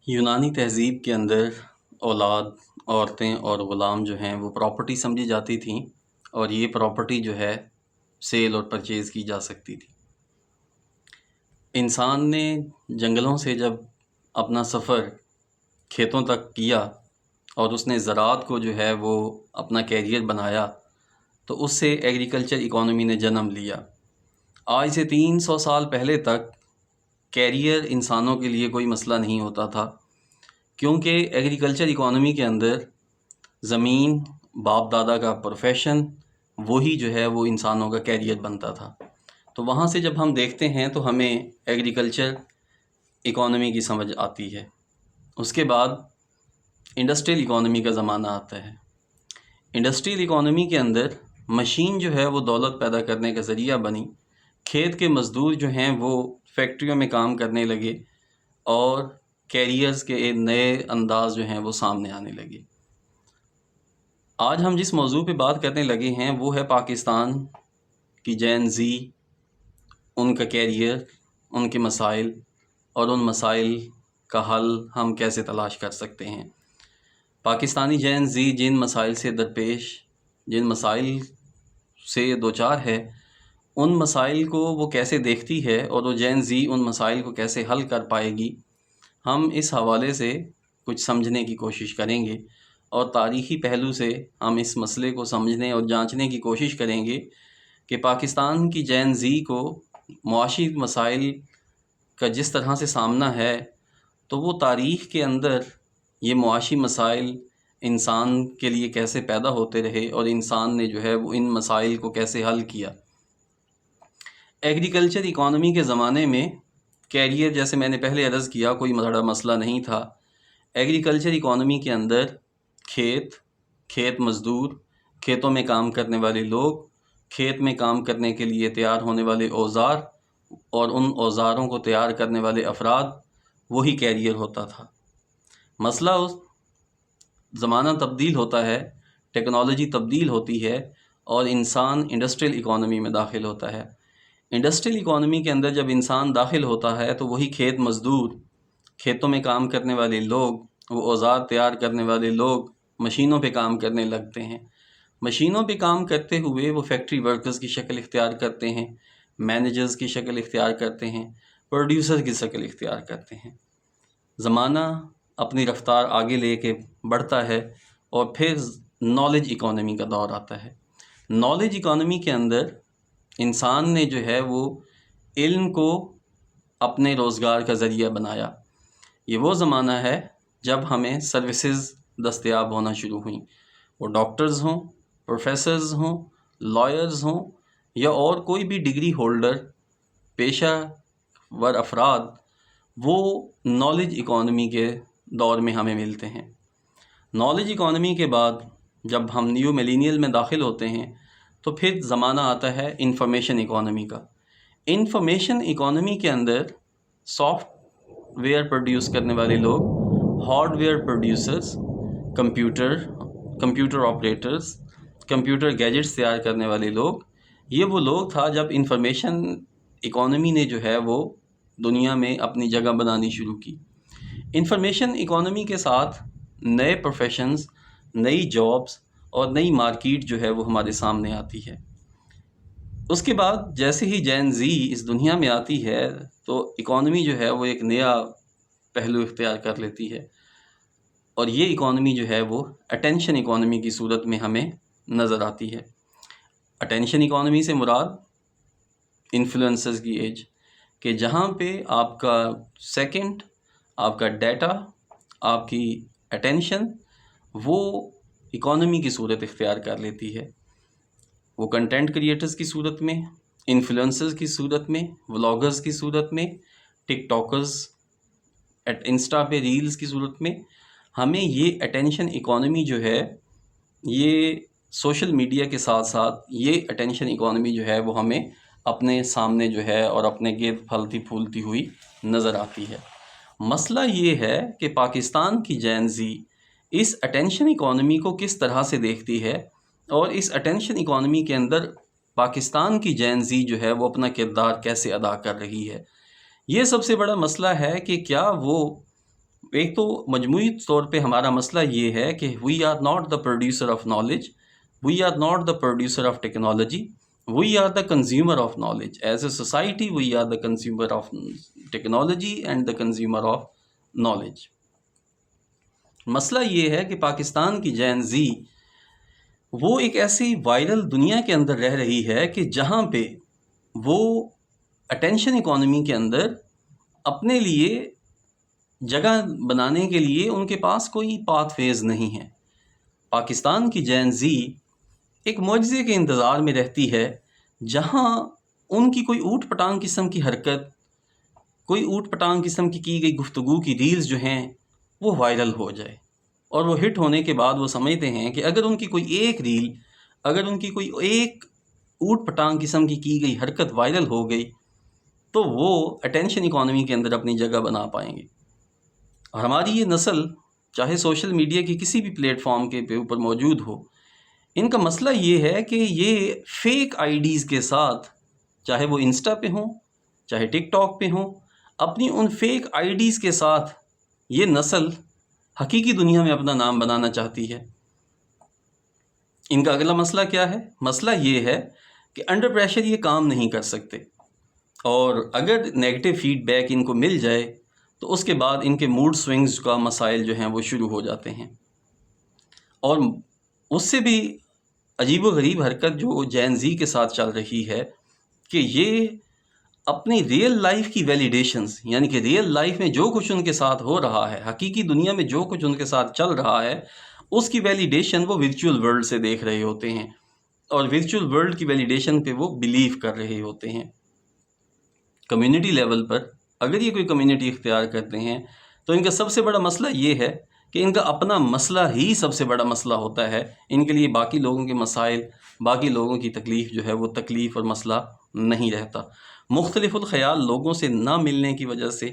یونانی تہذیب کے اندر اولاد، عورتیں اور غلام جو ہیں وہ پراپرٹی سمجھی جاتی تھیں، اور یہ پراپرٹی جو ہے سیل اور پرچیز کی جا سکتی تھی۔ انسان نے جنگلوں سے جب اپنا سفر کھیتوں تک کیا اور اس نے زراعت کو جو ہے وہ اپنا کیریئر بنایا، تو اس سے ایگریکلچر اکانومی نے جنم لیا۔ آج سے 300 سال پہلے تک کیریئر انسانوں کے لیے کوئی مسئلہ نہیں ہوتا تھا، کیونکہ ایگریکلچر اکانومی کے اندر زمین باپ دادا کا پروفیشن وہی جو ہے وہ انسانوں کا کیریئر بنتا تھا۔ تو وہاں سے جب ہم دیکھتے ہیں تو ہمیں ایگریکلچر اکانومی کی سمجھ آتی ہے۔ اس کے بعد انڈسٹریل اکانومی کا زمانہ آتا ہے۔ انڈسٹریل اکانومی کے اندر مشین جو ہے وہ دولت پیدا کرنے کا ذریعہ بنی۔ کھیت کے مزدور جو ہیں وہ فیکٹریوں میں کام کرنے لگے اور کیریئرز کے نئے انداز جو ہیں وہ سامنے آنے لگے۔ آج ہم جس موضوع پہ بات کرنے لگے ہیں وہ ہے پاکستان کی جین زی، ان کا کیریئر، ان کے مسائل اور ان مسائل کا حل ہم کیسے تلاش کر سکتے ہیں۔ پاکستانی جین زی جن مسائل سے درپیش، جن مسائل سے دوچار ہے، ان مسائل کو وہ کیسے دیکھتی ہے اور وہ جین زی ان مسائل کو کیسے حل کر پائے گی، ہم اس حوالے سے کچھ سمجھنے کی کوشش کریں گے، اور تاریخی پہلو سے ہم اس مسئلے کو سمجھنے اور جانچنے کی کوشش کریں گے کہ پاکستان کی جین زی کو معاشی مسائل کا جس طرح سے سامنا ہے، تو وہ تاریخ کے اندر یہ معاشی مسائل انسان کے لیے کیسے پیدا ہوتے رہے اور انسان نے جو ہے وہ ان مسائل کو کیسے حل کیا۔ ایگریکلچر اکانومی کے زمانے میں کیریئر، جیسے میں نے پہلے عرض کیا، کوئی بڑا مسئلہ نہیں تھا۔ ایگریکلچر اکانومی کے اندر کھیت مزدور، کھیتوں میں کام کرنے والے لوگ، کھیت میں کام کرنے کے لیے تیار ہونے والے اوزار اور ان اوزاروں کو تیار کرنے والے افراد، وہی کیریئر ہوتا تھا۔ مسئلہ اس زمانہ تبدیل ہوتا ہے، ٹیکنالوجی تبدیل ہوتی ہے اور انسان انڈسٹریل اکانومی میں داخل ہوتا ہے۔ انڈسٹریل اکانومی کے اندر جب انسان داخل ہوتا ہے تو وہی کھیت مزدور، کھیتوں میں کام کرنے والے لوگ، وہ اوزار تیار کرنے والے لوگ مشینوں پہ کام کرنے لگتے ہیں۔ مشینوں پہ کام کرتے ہوئے وہ فیکٹری ورکرز کی شکل اختیار کرتے ہیں، مینیجرز کی شکل اختیار کرتے ہیں، پروڈیوسر کی شکل اختیار کرتے ہیں۔ زمانہ اپنی رفتار آگے لے کے بڑھتا ہے اور پھر نالج اکانومی کا دور آتا ہے۔ نالج اکانومی کے اندر انسان نے جو ہے وہ علم کو اپنے روزگار کا ذریعہ بنایا۔ یہ وہ زمانہ ہے جب ہمیں سروسز دستیاب ہونا شروع ہوئیں، وہ ڈاکٹرز ہوں، پروفیسرز ہوں، لائرز ہوں یا اور کوئی بھی ڈگری ہولڈر، پیشہ ور افراد، وہ نالج اکانومی کے دور میں ہمیں ملتے ہیں۔ نالج اکانومی کے بعد جب ہم نیو ملینیل میں داخل ہوتے ہیں تو پھر زمانہ آتا ہے انفارمیشن اکانومی کا۔ انفارمیشن اکانومی کے اندر سافٹ ویئر پروڈیوس کرنے والے لوگ، hard where producers, computer operators, computer gadgets تیار کرنے والے لوگ، یہ وہ لوگ تھا جب انفارمیشن اکانومی نے جو ہے وہ دنیا میں اپنی جگہ بنانی شروع کی۔ انفارمیشن اکانومی کے ساتھ نئے پروفیشنز، نئی جابز اور نئی مارکیٹ جو ہے وہ ہمارے سامنے آتی ہے۔ اس کے بعد جیسے ہی جین زی اس دنیا میں آتی ہے تو اکانومی جو ہے وہ ایک نیا پہلو اختیار کر لیتی ہے، اور یہ اکانومی جو ہے وہ اٹینشن اکانومی کی صورت میں ہمیں نظر آتی ہے۔ اٹینشن اکانومی سے مراد انفلوئنسرز کی ایج، کہ جہاں پہ آپ کا سیکنڈ، آپ کا ڈیٹا، آپ کی اٹینشن وہ اکانومی کی صورت اختیار کر لیتی ہے۔ وہ کنٹینٹ کریٹرز کی صورت میں، انفلوئنسرز کی صورت میں، ولاگرز کی صورت میں، ٹک ٹاکرز، انسٹا پہ ریلز کی صورت میں، ہمیں یہ اٹینشن اکانومی جو ہے، یہ سوشل میڈیا کے ساتھ ساتھ یہ اٹینشن اکانومی جو ہے وہ ہمیں اپنے سامنے جو ہے اور اپنے گرد پھلتی پھولتی ہوئی نظر آتی ہے۔ مسئلہ یہ ہے کہ پاکستان کی جین زی اس اٹینشن اکانومی کو کس طرح سے دیکھتی ہے، اور اس اٹینشن اکانومی کے اندر پاکستان کی جین زی جو ہے وہ اپنا کردار کیسے ادا کر رہی ہے۔ یہ سب سے بڑا مسئلہ ہے کہ کیا وہ ایک تو مجموعی طور پہ ہمارا مسئلہ یہ ہے کہ we are not the producer of knowledge, we are not the producer of technology, we are the consumer of knowledge. As a society we are the consumer of technology and the consumer of knowledge. مسئلہ یہ ہے کہ پاکستان کی جین زی وہ ایک ایسی viral دنیا کے اندر رہ رہی ہے کہ جہاں پہ وہ اٹینشن اکانومی کے اندر اپنے لیے جگہ بنانے کے لیے ان کے پاس کوئی پاتھ ویز نہیں ہے. پاکستان کی جین زی ایک معجزے کے انتظار میں رہتی ہے جہاں ان کی کوئی اوٹ پٹانگ قسم کی حرکت، کوئی اوٹ پٹانگ قسم کی گئی گفتگو کی ریلز جو ہیں وہ وائرل ہو جائے، اور وہ ہٹ ہونے کے بعد وہ سمجھتے ہیں کہ اگر ان کی کوئی ایک ریل، اگر ان کی کوئی ایک اوٹ پٹانگ قسم کی گئی حرکت وائرل ہو گئی تو وہ اٹینشن اکانومی کے اندر اپنی جگہ بنا پائیں گے. اور ہماری یہ نسل چاہے سوشل میڈیا کی کسی بھی پلیٹ فارم کے اوپر موجود ہو، ان کا مسئلہ یہ ہے کہ یہ فیک آئی ڈیز کے ساتھ، چاہے وہ انسٹا پہ ہوں چاہے ٹک ٹاک پہ ہوں، اپنی ان فیک آئی ڈیز کے ساتھ یہ نسل حقیقی دنیا میں اپنا نام بنانا چاہتی ہے. ان کا اگلا مسئلہ کیا ہے؟ مسئلہ یہ ہے کہ انڈر پریشر یہ کام نہیں کر سکتے، اور اگر نیگیٹو فیڈ بیک ان کو مل جائے تو اس کے بعد ان کے موڈ سوئنگز کا مسائل جو ہیں وہ شروع ہو جاتے ہیں. اور اس سے بھی عجیب و غریب حرکت جو جین زی کے ساتھ چل رہی ہے کہ یہ اپنی ریئل لائف کی ویلیڈیشنز، یعنی کہ ریئل لائف میں جو کچھ ان کے ساتھ ہو رہا ہے، حقیقی دنیا میں جو کچھ ان کے ساتھ چل رہا ہے، اس کی ویلیڈیشن وہ ورچوئل ورلڈ سے دیکھ رہے ہوتے ہیں، اور ورچوئل ورلڈ کی ویلیڈیشن پہ وہ بلیو کر رہے ہوتے ہیں. کمیونٹی لیول پر اگر یہ کوئی کمیونٹی اختیار کرتے ہیں تو ان کا سب سے بڑا مسئلہ یہ ہے کہ ان کا اپنا مسئلہ ہی سب سے بڑا مسئلہ ہوتا ہے. ان کے لیے باقی لوگوں کے مسائل، باقی لوگوں کی تکلیف جو ہے وہ تکلیف اور مسئلہ نہیں رہتا. مختلف الخیال لوگوں سے نہ ملنے کی وجہ سے،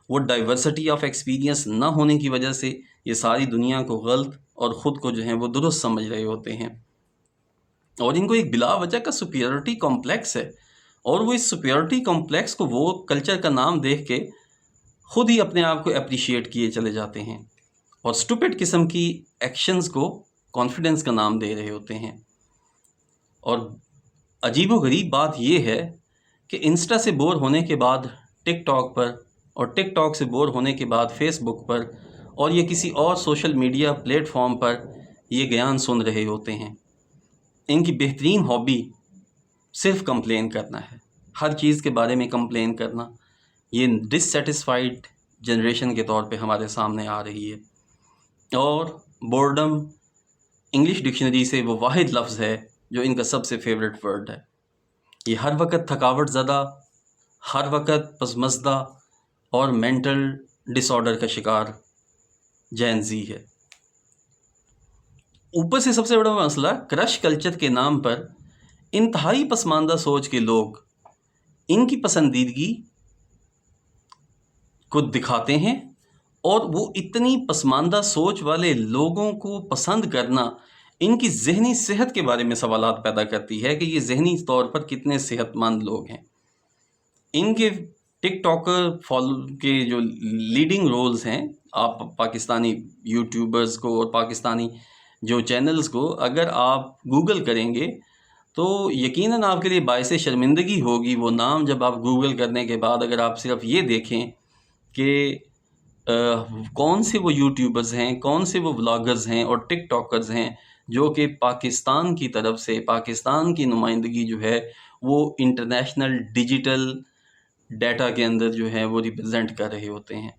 وہ ڈائیورسٹی آف ایکسپیرینس نہ ہونے کی وجہ سے یہ ساری دنیا کو غلط اور خود کو جو ہے وہ درست سمجھ رہے ہوتے ہیں، اور ان کو ایک بلا وجہ کا سپیورٹی کمپلیکس ہے، اور وہ اس سپیورٹی کمپلیکس کو وہ کلچر کا نام دیکھ کے خود ہی اپنے آپ کو اپریشیٹ کیے چلے جاتے ہیں، اور سٹوپڈ قسم کی ایکشنز کو کانفیڈنس کا نام دے رہے ہوتے ہیں. اور عجیب و غریب بات یہ ہے کہ انسٹا سے بور ہونے کے بعد ٹک ٹاک پر، اور ٹک ٹاک سے بور ہونے کے بعد فیس بک پر، اور یہ کسی اور سوشل میڈیا پلیٹ فارم پر یہ گیان سن رہے ہوتے ہیں. ان کی بہترین ہابی صرف کمپلین کرنا ہے، ہر چیز کے بارے میں کمپلین کرنا. یہ ڈسسیٹسفائیڈ جنریشن کے طور پہ ہمارے سامنے آ رہی ہے. اور بورڈم انگلش ڈکشنری سے وہ واحد لفظ ہے جو ان کا سب سے فیوریٹ ورڈ ہے. یہ ہر وقت تھکاوٹ زدہ، ہر وقت پسماندہ اور مینٹل ڈس آرڈر کا شکار جین زی ہے. اوپر سے سب سے بڑا مسئلہ کرش کلچر کے نام پر انتہائی پسماندہ سوچ کے لوگ ان کی پسندیدگی کو دکھاتے ہیں، اور وہ اتنی پسماندہ سوچ والے لوگوں کو پسند کرنا ان کی ذہنی صحت کے بارے میں سوالات پیدا کرتی ہے کہ یہ ذہنی طور پر کتنے صحت مند لوگ ہیں. ان کے ٹک ٹاکر کے جو لیڈنگ رولز ہیں، آپ پاکستانی یوٹیوبرز کو اور پاکستانی جو چینلز کو اگر آپ گوگل کریں گے تو یقیناً آپ کے لیے باعث شرمندگی ہوگی وہ نام جب آپ گوگل کرنے کے بعد اگر آپ صرف یہ دیکھیں کہ کون سے وہ یوٹیوبرز ہیں، کون سے وہ بلاگرز ہیں اور ٹک ٹاکرز ہیں جو کہ پاکستان کی طرف سے، پاکستان کی نمائندگی جو ہے وہ انٹرنیشنل ڈیجیٹل ڈیٹا کے اندر جو ہے وہ ریپرزینٹ کر رہے ہوتے ہیں.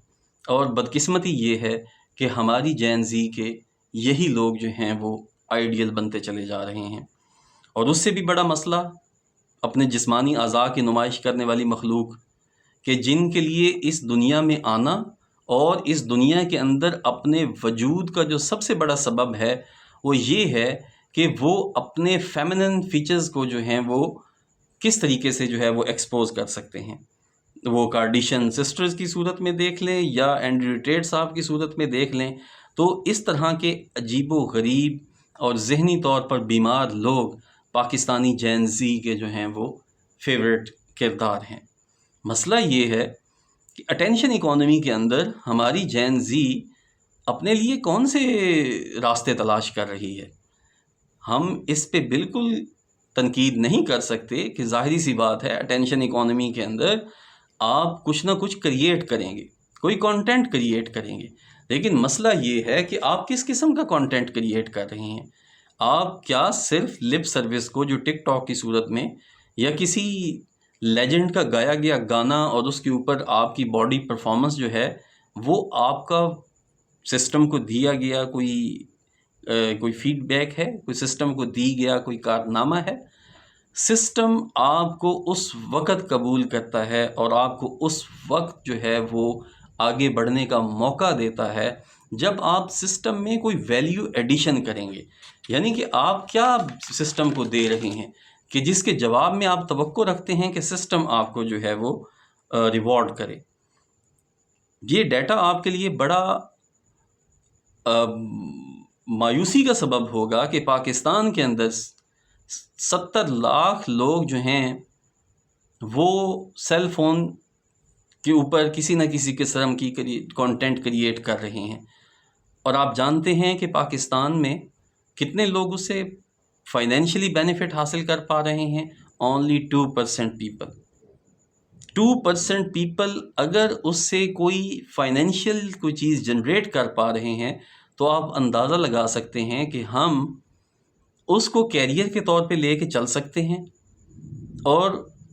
اور بدقسمتی یہ ہے کہ ہماری جین زی کے یہی لوگ جو ہیں وہ آئیڈیل بنتے چلے جا رہے ہیں. اور اس سے بھی بڑا مسئلہ اپنے جسمانی اعضاء کی نمائش کرنے والی مخلوق، کہ جن کے لیے اس دنیا میں آنا اور اس دنیا کے اندر اپنے وجود کا جو سب سے بڑا سبب ہے وہ یہ ہے کہ وہ اپنے فیمنن فیچرز کو جو ہیں وہ کس طریقے سے جو ہے وہ ایکسپوز کر سکتے ہیں. وہ کارڈیشن سسٹرز کی صورت میں دیکھ لیں یا اینڈریو ٹیٹ صاحب کی صورت میں دیکھ لیں، تو اس طرح کے عجیب و غریب اور ذہنی طور پر بیمار لوگ پاکستانی جین زی کے جو ہیں وہ فیوریٹ کردار ہیں. مسئلہ یہ ہے کہ اٹینشن اکانومی کے اندر ہماری جین زی اپنے لیے کون سے راستے تلاش کر رہی ہے. ہم اس پہ بالکل تنقید نہیں کر سکتے کہ ظاہری سی بات ہے اٹینشن اکانومی کے اندر آپ کچھ نہ کچھ کریٹ کریں گے، کوئی کانٹینٹ کریٹ کریں گے، لیکن مسئلہ یہ ہے کہ آپ کس قسم کا کانٹینٹ کریٹ کر رہے ہیں. آپ کیا صرف لپ سروس کو جو ٹک ٹاک کی صورت میں یا کسی لیجنڈ کا گایا گیا گانا اور اس کے اوپر آپ کی باڈی پرفارمنس جو ہے وہ آپ کا سسٹم کو دیا گیا کوئی فیڈ بیک ہے، کوئی سسٹم کو دی گیا کوئی کارنامہ ہے. سسٹم آپ کو اس وقت قبول کرتا ہے اور آپ کو اس وقت جو ہے وہ آگے بڑھنے کا موقع دیتا ہے جب آپ سسٹم میں کوئی ویلیو ایڈیشن کریں گے. یعنی کہ آپ کیا سسٹم کو دے رہے ہیں کہ جس کے جواب میں آپ توقع رکھتے ہیں کہ سسٹم آپ کو جو ہے وہ ریوارڈ کرے. یہ ڈیٹا آپ کے لیے بڑا مایوسی کا سبب ہوگا کہ پاکستان کے اندر 70 لاکھ لوگ جو ہیں وہ سیل فون کے اوپر کسی نہ کسی قسم کی کانٹینٹ کریٹ کر رہے ہیں. اور آپ جانتے ہیں کہ پاکستان میں کتنے لوگ اس سے فائنینشلی بینیفٹ حاصل کر پا رہے ہیں؟ Only 2% people. 2% پیپل اگر اس سے کوئی فائنینشیل کوئی چیز جنریٹ کر پا رہے ہیں تو آپ اندازہ لگا سکتے ہیں کہ ہم اس کو کیریئر کے طور پہ لے کے چل سکتے ہیں. اور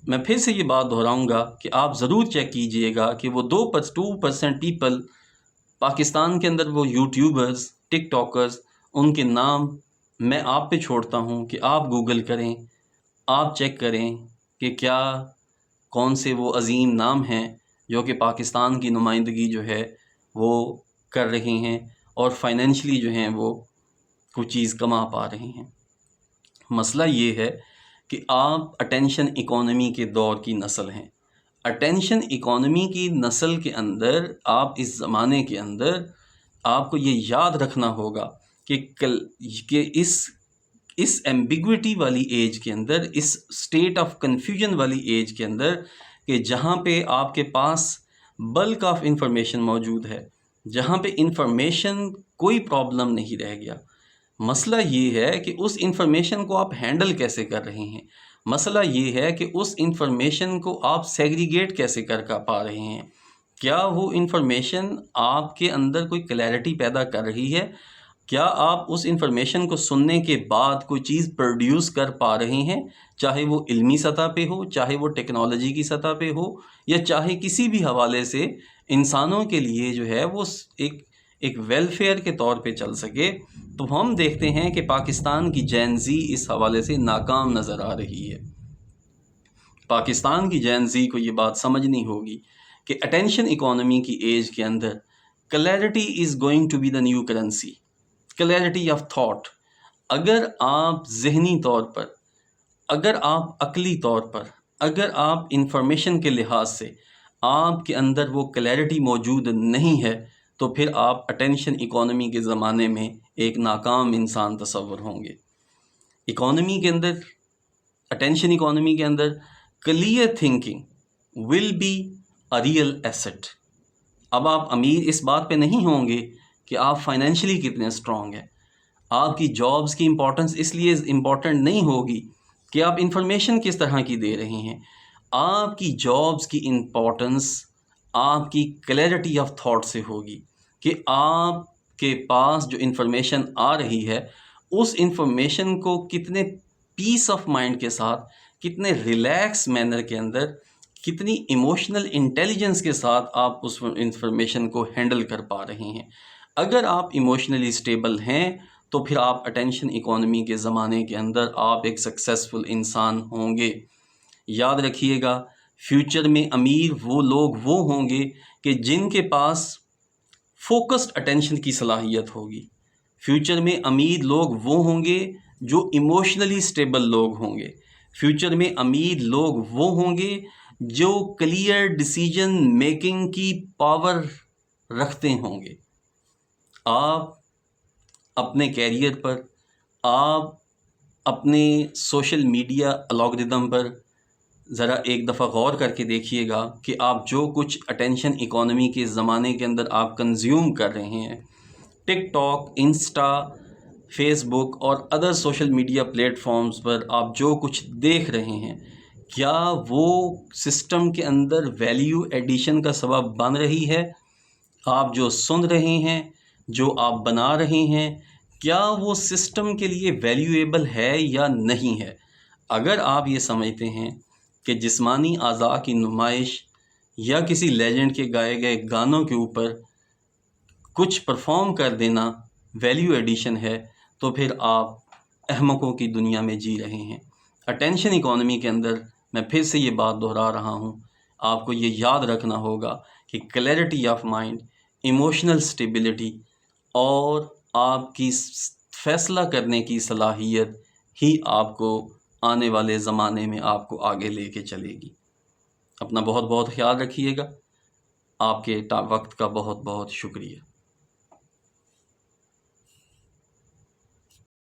میں پھر سے یہ بات دہراؤں گا کہ آپ ضرور چیک کیجئے گا کہ وہ 2% پیپل پاکستان کے اندر وہ یوٹیوبرز، ٹک ٹاکرز، ان کے نام میں آپ پہ چھوڑتا ہوں کہ آپ گوگل کریں، آپ چیک کریں کہ کیا کون سے وہ عظیم نام ہیں جو کہ پاکستان کی نمائندگی جو ہے وہ کر رہے ہیں اور فائنینشلی جو ہیں وہ کچھ چیز کما پا رہے ہیں. مسئلہ یہ ہے کہ آپ اٹینشن اکانومی کے دور کی نسل ہیں. اٹینشن اکانومی کی نسل کے اندر آپ اس زمانے کے اندر آپ کو یہ یاد رکھنا ہوگا کہ اس ایمبیگوٹی والی ایج کے اندر، اس سٹیٹ آف کنفیوژن والی ایج کے اندر، کہ جہاں پہ آپ کے پاس بلک آف انفارمیشن موجود ہے، جہاں پہ انفارمیشن کوئی پرابلم نہیں رہ گیا. مسئلہ یہ ہے کہ اس انفارمیشن کو آپ ہینڈل کیسے کر رہے ہیں. مسئلہ یہ ہے کہ اس انفارمیشن کو آپ سیگریگیٹ کیسے کر پا رہے ہیں. کیا وہ انفارمیشن آپ کے اندر کوئی کلیئرٹی پیدا کر رہی ہے؟ کیا آپ اس انفارمیشن کو سننے کے بعد کوئی چیز پروڈیوس کر پا رہے ہیں، چاہے وہ علمی سطح پہ ہو، چاہے وہ ٹیکنالوجی کی سطح پہ ہو، یا چاہے کسی بھی حوالے سے انسانوں کے لیے جو ہے وہ ایک ویلفیئر کے طور پہ چل سکے. تو ہم دیکھتے ہیں کہ پاکستان کی جین زی اس حوالے سے ناکام نظر آ رہی ہے. پاکستان کی جین زی کو یہ بات سمجھنی ہوگی کہ اٹینشن اکانومی کی ایج کے اندر clarity is going to be the new currency. Clarity of thought. اگر آپ ذہنی طور پر، اگر آپ عقلی طور پر، اگر آپ انفارمیشن کے لحاظ سے آپ کے اندر وہ کلیئرٹی موجود نہیں ہے تو پھر آپ اٹینشن اکانومی کے زمانے میں ایک ناکام انسان تصور ہوں گے. اکانومی کے اندر، اٹینشن اکانومی کے اندر clear thinking will be a real asset. اب آپ امیر اس بات پہ نہیں ہوں گے کہ آپ فائنینشلی کتنے اسٹرانگ ہیں. آپ کی جابز کی امپورٹنس اس لیے امپورٹنٹ نہیں ہوگی کہ آپ انفارمیشن کس طرح کی دے رہے ہیں. آپ کی جابز کی امپورٹنس آپ کی کلیئرٹی آف تھاٹ سے ہوگی کہ آپ کے پاس جو انفارمیشن آ رہی ہے اس انفارمیشن کو کتنے پیس آف مائنڈ کے ساتھ، کتنے ریلیکس مینر کے اندر، کتنی ایموشنل انٹیلیجنس کے ساتھ آپ اس انفارمیشن کو ہینڈل کر پا رہے ہیں. اگر آپ ایموشنلی اسٹیبل ہیں تو پھر آپ اٹینشن اکانومی کے زمانے کے اندر آپ ایک سکسیسفل انسان ہوں گے. یاد رکھیے گا، فیوچر میں امیر وہ لوگ وہ ہوں گے کہ جن کے پاس فوکسڈ اٹینشن کی صلاحیت ہوگی. فیوچر میں امیر لوگ وہ ہوں گے جو ایموشنلی اسٹیبل لوگ ہوں گے. فیوچر میں امیر لوگ وہ ہوں گے جو کلیئر ڈیسیجن میکنگ کی پاور رکھتے ہوں گے. آپ اپنے کیریئر پر، آپ اپنے سوشل میڈیا الگورتھم پر ذرا ایک دفعہ غور کر کے دیکھیے گا کہ آپ جو کچھ اٹینشن اکانومی کے زمانے کے اندر آپ کنزیوم کر رہے ہیں، TikTok, Insta, Facebook اور other social media platforms پر آپ جو کچھ دیکھ رہے ہیں، کیا وہ سسٹم کے اندر ویلیو ایڈیشن کا سبب بن رہی ہے؟ آپ جو سن رہے ہیں، جو آپ بنا رہے ہیں، کیا وہ سسٹم کے لیے ویلیویبل ہے یا نہیں ہے؟ اگر آپ یہ سمجھتے ہیں کہ جسمانی اعضاء کی نمائش یا کسی لیجنڈ کے گائے گئے گانوں کے اوپر کچھ پرفارم کر دینا ویلیو ایڈیشن ہے، تو پھر آپ احمقوں کی دنیا میں جی رہے ہیں۔ اٹینشن اکانومی کے اندر میں پھر سے یہ بات دہرا رہا ہوں، آپ کو یہ یاد رکھنا ہوگا کہ clarity of mind, emotional stability اور آپ کی فیصلہ کرنے کی صلاحیت ہی آپ کو آنے والے زمانے میں آپ کو آگے لے کے چلے گی۔ اپنا بہت بہت خیال رکھیے گا۔ آپ کے وقت کا بہت بہت شکریہ۔